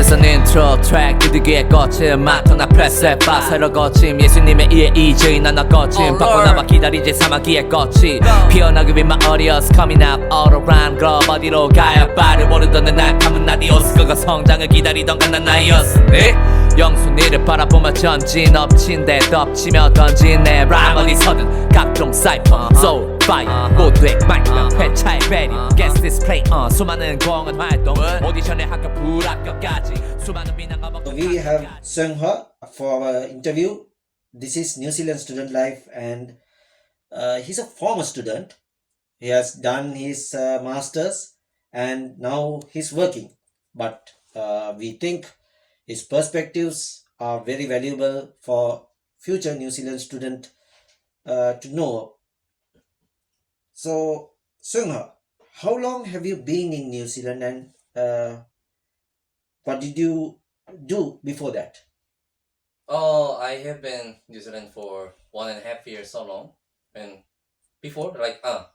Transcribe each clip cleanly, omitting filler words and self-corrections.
낯선 인트로 트랙 디디기에 꽂힌 마토나 프레셋바 새로 거침 예수님의 이에 EJ 나나 거침 바꿔나와 기다리지 사마귀의 꽃이 피어나기 위해 my audience coming up all around globe 어디로 가야 발을 모르던 날 감은 나디오스 그가 성장을 기다리던 간 나이었어 영순이를 바라보며 전진 엎친 데 덮치며 던진 내 라임 어디서든 각종 사이퍼 소울 파이어 모두의 마이크가 회차의 베리 게스트 디스플레이 수많은 공헌 활동 오디션에 합격 불합격까지 수많은 비난 We have Seung-Hwa for our interview. This is New Zealand Student Life, and he's a former student. He has done his masters and now he's working. But we think his perspectives are very valuable for future New Zealand student to know. So, Seung-Hwa, how long have you been in New Zealand, and what did you do before that? Oh, I have been in New Zealand for 1.5 years so long. And before,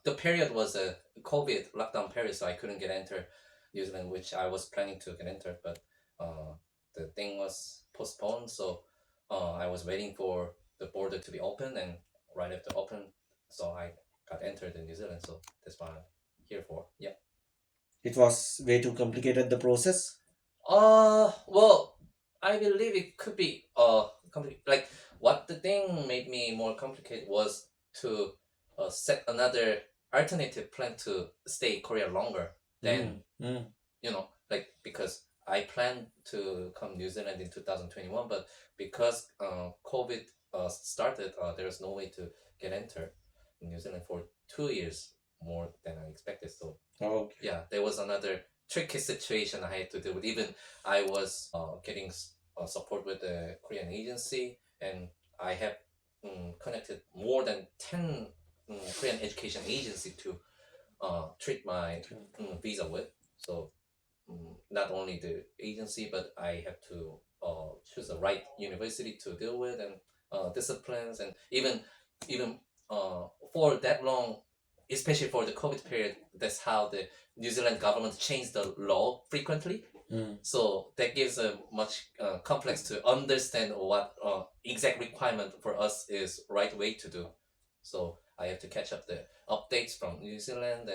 the period was a COVID lockdown period, so I couldn't get enter New Zealand, which I was planning to get enter, but the thing was postponed. So I was waiting for the border to be open, and right after open, so I got entered in New Zealand. So that's what I'm here for. Yeah. It was way too complicated, the process. Well, I believe it could be like what the thing made me more complicated was to set another alternative plan to stay in Korea longer than because I planned to come New Zealand in 2021, but because COVID started, there was no way to get entered in New Zealand for 2 years more than I expected. So yeah, there was another tricky situation I had to deal with. Even I was getting support with the Korean agency, and I have connected more than 10 Korean education agency to treat my visa with. So not only the agency, but I have to choose the right university to deal with, and disciplines, and even for that long, especially for the COVID period, that's how the New Zealand government changed the law frequently. So that gives a much complex to understand what exact requirement for us is right way to do. So I have to catch up the updates from New Zealand,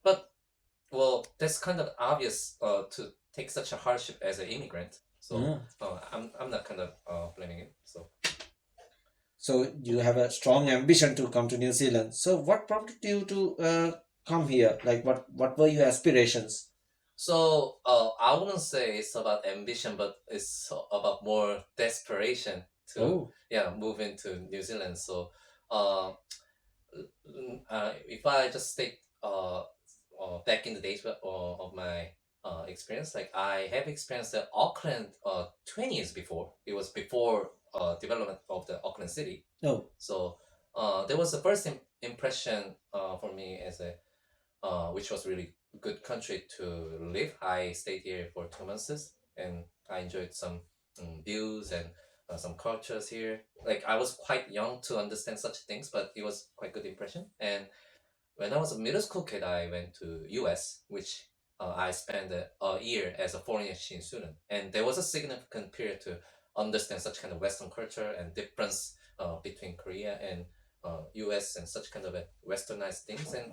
but that's kind of obvious to take such a hardship as an immigrant. So I'm not kind of blaming it. So you have a strong ambition to come to New Zealand. So what prompted you to come here? Like what were your aspirations? So I wouldn't say it's about ambition, but it's about more desperation to move into New Zealand. So if I just take back in the days of my experience, like I have experienced the Auckland 20 years before. It was before development of the Auckland city. So there was the first impression for me as a which was really good country to live. I stayed here for 2 months, and I enjoyed some views and some cultures here. Like I was quite young to understand such things, but it was quite good impression. And when I was a middle school kid, I went to US, which I spent a year as a foreign exchange student, and there was a significant period to understand such kind of Western culture and difference between Korea and US and such kind of westernized things. And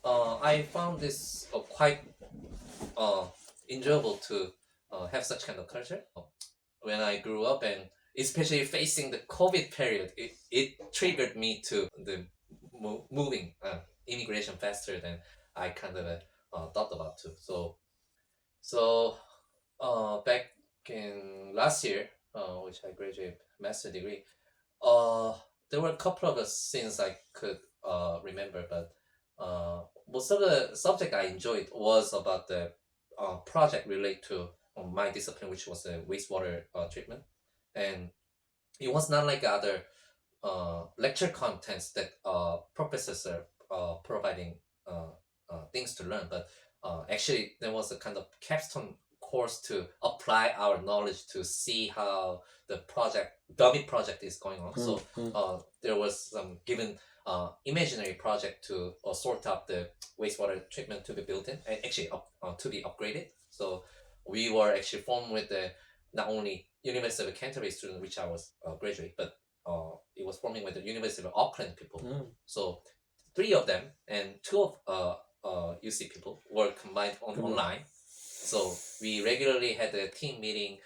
I found this quite enjoyable to have such kind of culture. When I grew up, and especially facing the COVID period, it triggered me to the moving immigration faster than I kind of thought about too. So back in last year, which I graduated master degree, there were a couple of scenes I could remember, but most of the subject I enjoyed was about the project related to my discipline, which was the wastewater treatment. And it was not like other lecture contents that professors are providing things to learn, but actually there was a kind of capstone course to apply our knowledge to see how the dummy project is going on. So there was some given imaginary project to sort out the wastewater treatment to be built in, and actually to be upgraded. So we were actually formed with the not only University of Canterbury student, which I was graduate, but it was forming with the University of Auckland people. So 3 of them and 2 of UC people were combined online. So we regularly had a team meeting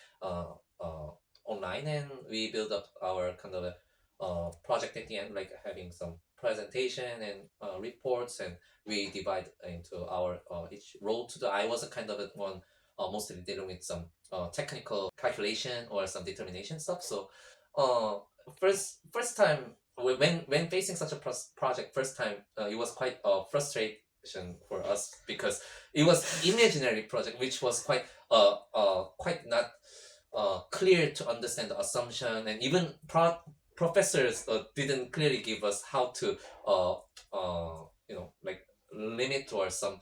online, and we built up our kind of a project at the end, like having some presentation and reports, and we divide into our each role to the. I was a kind of a one mostly dealing with some technical calculation or some determination stuff. So first time when facing such a project first time, it was quite frustration for us because it was imaginary project which was quite not clear to understand the assumption, and even professors didn't clearly give us how to like limit or some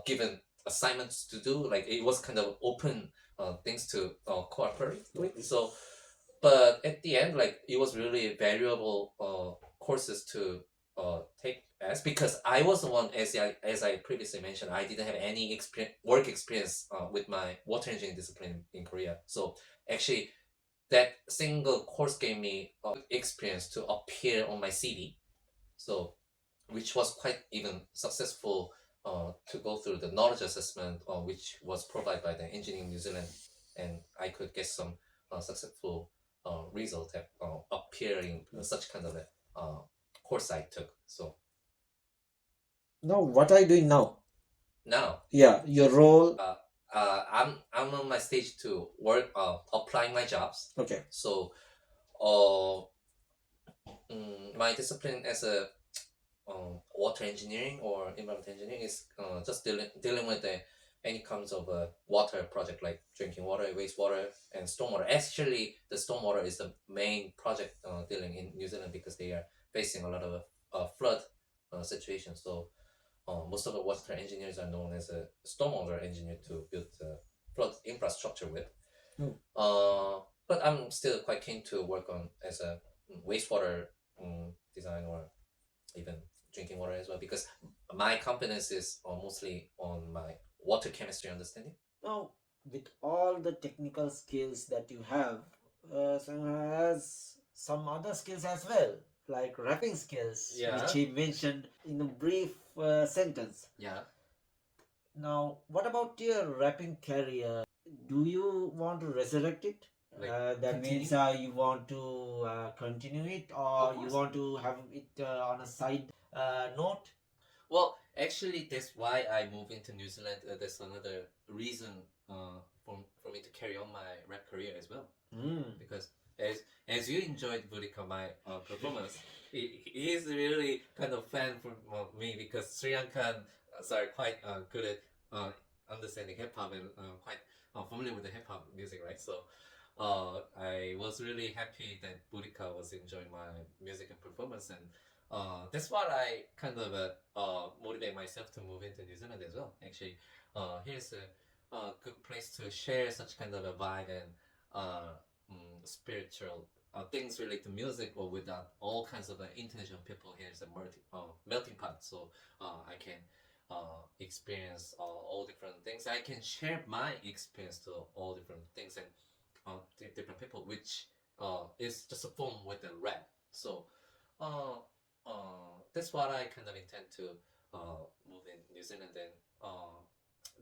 given assignments to do. Like it was kind of open things to cooperate with. So but at the end, like it was really valuable courses to take as, because I was the one, as I previously mentioned, I didn't have any work experience with my water engineering discipline in Korea. So actually that single course gave me experience to appear on my CV, so which was quite even successful to go through the knowledge assessment, which was provided by the Engineering New Zealand, and I could get some successful result at appearing such kind of a course I took. So Now, what are you doing now? now Yeah, your role. I'm on my stage to work applying my jobs. Okay. So my discipline as a water engineering or environmental engineering is just dealing with any kinds of water project, like drinking water, wastewater, and stormwater. Actually, the stormwater is the main project dealing in New Zealand because they are facing a lot of flood situation. So most of the water engineers are known as a stormwater engineer to build flood infrastructure with. But I'm still quite keen to work on as a wastewater design or even drinking water as well, because my competence is mostly on my water chemistry understanding. Now, with all the technical skills that you have, Seung-Hwa has some other skills as well, like rapping skills, Yeah. which he mentioned in a brief sentence. Yeah. Now, what about your rapping career? Do you want to resurrect it? Like, That means you want to continue it, or Of you course. want to have it on a side note? Well, actually, that's why I moved into New Zealand. That's another reason for me to carry on my rap career as well. Because as you enjoyed Budika, my performance, he is really kind of fan for me, because Sri Lankan are quite good at understanding hip hop and quite familiar with the hip hop music, right? So I was really happy that Budika was enjoying my music and performance, and that's what I kind of motivate myself to move into New Zealand as well. Actually, here's a good place to share such kind of a vibe and spiritual things related to music, or without all kinds of international people. Here's a melting pot, so I can experience all different things. I can share my experience to all different things and different people, which is just a form with the rap. So that's what I kind of intend to move in New Zealand. And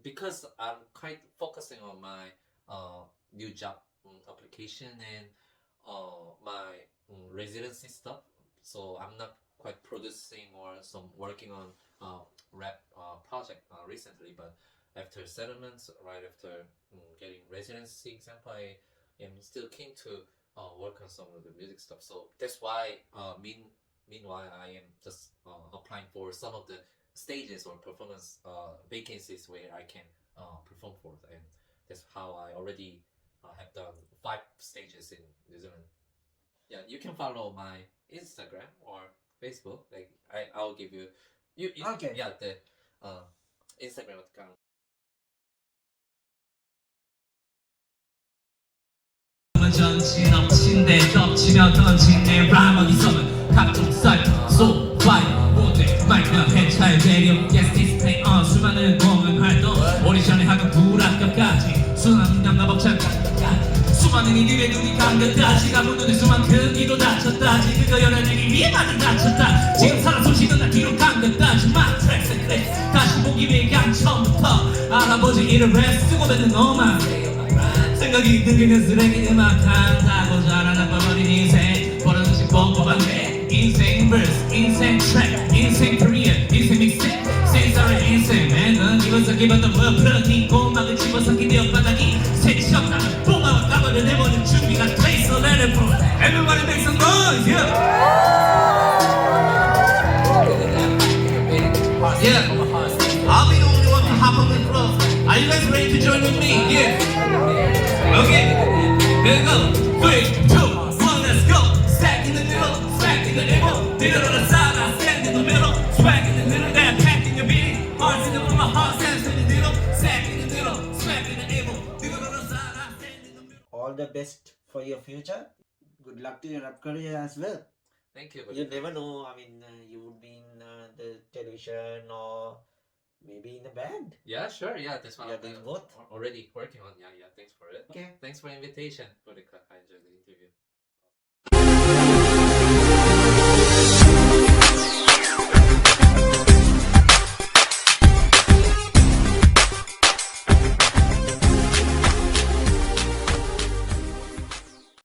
because I'm quite focusing on my new job application and my residency stuff, so I'm not quite producing or some working on rap project recently. But after settlements, right after getting residency exam, I am still keen to work on some of the music stuff. So that's why meanwhile I am just applying for some of the stages or performance vacancies where I can perform for, and that's how I already have done 5 stages in New Zealand. Yeah, you can follow my Instagram or Facebook. Like I'll give you Okay. yeah, the Instagram account. 전치 넘친데 겹치며 던진 내 람은 이성은 각종 썰, 소, 와이, 모델, 마이크, 해차의 매력 Yes, display on 수많은 공연 활동 오디션에 하고 불합격 감격까지 수많은 남나 벅찬 감격까지 수많은 이들의 눈이 감격까지 가본 눈에 수만큼 이도 다쳤다지 그거 열어내기 위해 만들 다쳤다 지금 살아 숨쉬던 나 뒤로 감격까지 My tracks and clips 다시 보기 위해 그냥 처음부터 알아보지 이를 랩 쓰고 뱉는 너만 생각이 들리는 쓰레기 음악 한다고 자라나빠버린 인생 버릇없이 뻔뻔한데 인생 verse, 인생 track, 인생 career, 인생 mixtape 세상의 인생 맨은 이번서 기반도 무프러니 고막을 집어삼킨 내 혓바닥이 새치없다면 뽕아와 까버려 내버릴 준비가 돼 있어 Let it blow Everybody make some noise, yeah Yeah I'll be the only one to hop on the floor Are you guys ready to join with me? Yeah Okay, here we go 3, 2, 1, let's go Stack in the middle, stack in the middle Middle of the side, I stand in the middle Swag in the middle, that pack in your beat Hearts in the middle, my heart stands in the middle Stack in the middle, swag in the middle Middle of the side, I stand in the middle All the best for your future. Good luck to your rap career as well. Thank you. You never know. I mean, you would be in the television or maybe in a band. Yeah, sure. Yeah, that's what Yeah, I'm doing both. already working on. Yeah, thanks for it. Okay. Thanks for the invitation. I enjoyed the interview.